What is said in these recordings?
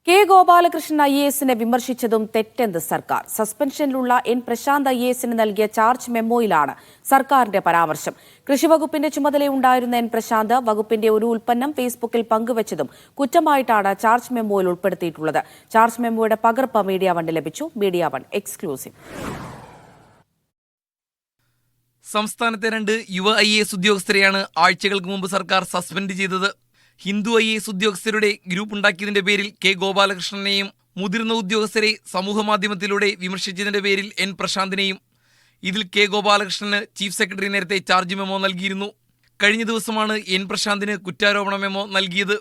K Gopalakrishnan IAS വിമർശിച്ചതും തെറ്റെന്ന് സർക്കാർ. സസ്പെൻഷനിലുള്ള N Prashant IAS നൽകിയ ചാർജ് മെമ്മോയിലാണ് സർക്കാരിന്റെ പരാമർശം. കൃഷിവകുപ്പിന്റെ ചുമതലയുണ്ടായിരുന്ന N പ്രശാന്ത് വകുപ്പിന്റെ ഒരു ഉൽപ്പന്നം ഫേസ്ബുക്കിൽ പങ്കുവച്ചതും കുറ്റമായിട്ടാണ് ചാർജ് മെമ്മോയിൽ ഉൾപ്പെടുത്തിയിട്ടുള്ളത്. ചാർജ് മെമ്മോയുടെ പകർപ്പ് മീഡിയ വണ്ണിന് ലഭിച്ചു. Media one exclusive. സംസ്ഥാനത്തെ 2 യുവ IAS ഉദ്യോഗസ്ഥരെയാണ് ആഴ്ചകൾക്ക് മുമ്പ് സർക്കാർ സസ്പെൻഡ് ചെയ്തത്. ഹിന്ദു IAS ഉദ്യോഗസ്ഥരുടെ ഗ്രൂപ്പ് ഉണ്ടാക്കിയതിന്റെ പേരിൽ കെ ഗോപാലകൃഷ്ണനെയും മുതിർന്ന ഉദ്യോഗസ്ഥരെ സമൂഹമാധ്യമത്തിലൂടെ വിമർശിച്ചതിന്റെ പേരിൽ N പ്രശാന്തിനെയും. ഇതിൽ കെ ഗോപാലകൃഷ്ണന് ചീഫ് സെക്രട്ടറി നേരത്തെ ചാർജ് മെമ്മോ നൽകിയിരുന്നു. കഴിഞ്ഞ ദിവസമാണ് N പ്രശാന്തിന് കുറ്റാരോപണ മെമ്മോ നൽകിയത്.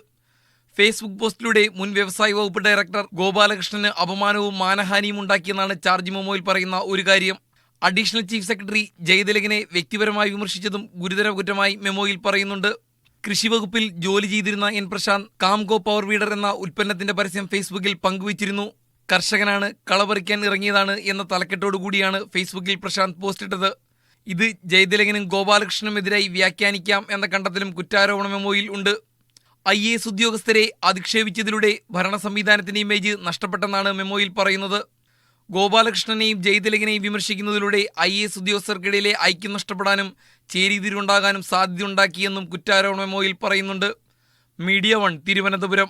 ഫേസ്ബുക്ക് പോസ്റ്റിലൂടെ മുൻ വ്യവസായ വകുപ്പ് ഡയറക്ടർ ഗോപാലകൃഷ്ണന് അപമാനവും മാനഹാനിയും ഉണ്ടാക്കിയെന്നാണ് ചാർജ് മെമ്മോയിൽ പറയുന്ന ഒരു കാര്യം. അഡീഷണൽ ചീഫ് സെക്രട്ടറി ജയതിലകനെ വ്യക്തിപരമായി വിമർശിച്ചതും ഗുരുതര കുറ്റമായി മെമ്മോയിൽ പറയുന്നുണ്ട്. കൃഷിവകുപ്പിൽ ജോലി ചെയ്തിരുന്ന N Prashant Kango power weeder എന്ന ഉൽപ്പന്നത്തിന്റെ പരസ്യം ഫേസ്ബുക്കിൽ പങ്കുവച്ചിരുന്നു. കർഷകനാണ്, കളപറിക്കാൻ ഇറങ്ങിയതാണ് എന്ന തലക്കെട്ടോടുകൂടിയാണ് ഫേസ്ബുക്കിൽ പ്രശാന്ത് പോസ്റ്റിട്ടത്. ഇത് ജയതിലകനും ഗോപാലകൃഷ്ണനുമെതിരായി വ്യാഖ്യാനിക്കാം എന്ന കണ്ടെത്തലും കുറ്റാരോപണ മെമ്മോയിൽ ഉണ്ട്. IAS ഉദ്യോഗസ്ഥരെ അധിക്ഷേപിച്ചതിലൂടെ ഭരണ സംവിധാനത്തിന്റെ ഇമേജ് നഷ്ടപ്പെട്ടെന്നാണ് മെമ്മോയിൽ പറയുന്നത്. ഗോപാലകൃഷ്ണനെയും ജയതിലകനെയും വിമർശിക്കുന്നതിലൂടെ IAS ഉദ്യോഗസ്ഥർക്കിടയിലെ ഐക്യം നഷ്ടപ്പെടാനും ചേരിതിരിവുണ്ടാകാനും സാധ്യതയുണ്ടാക്കിയെന്നും കുറ്റാരോപണ മെമ്മോയിൽ പറയുന്നുണ്ട്. Media one, Thiruvananthapuram.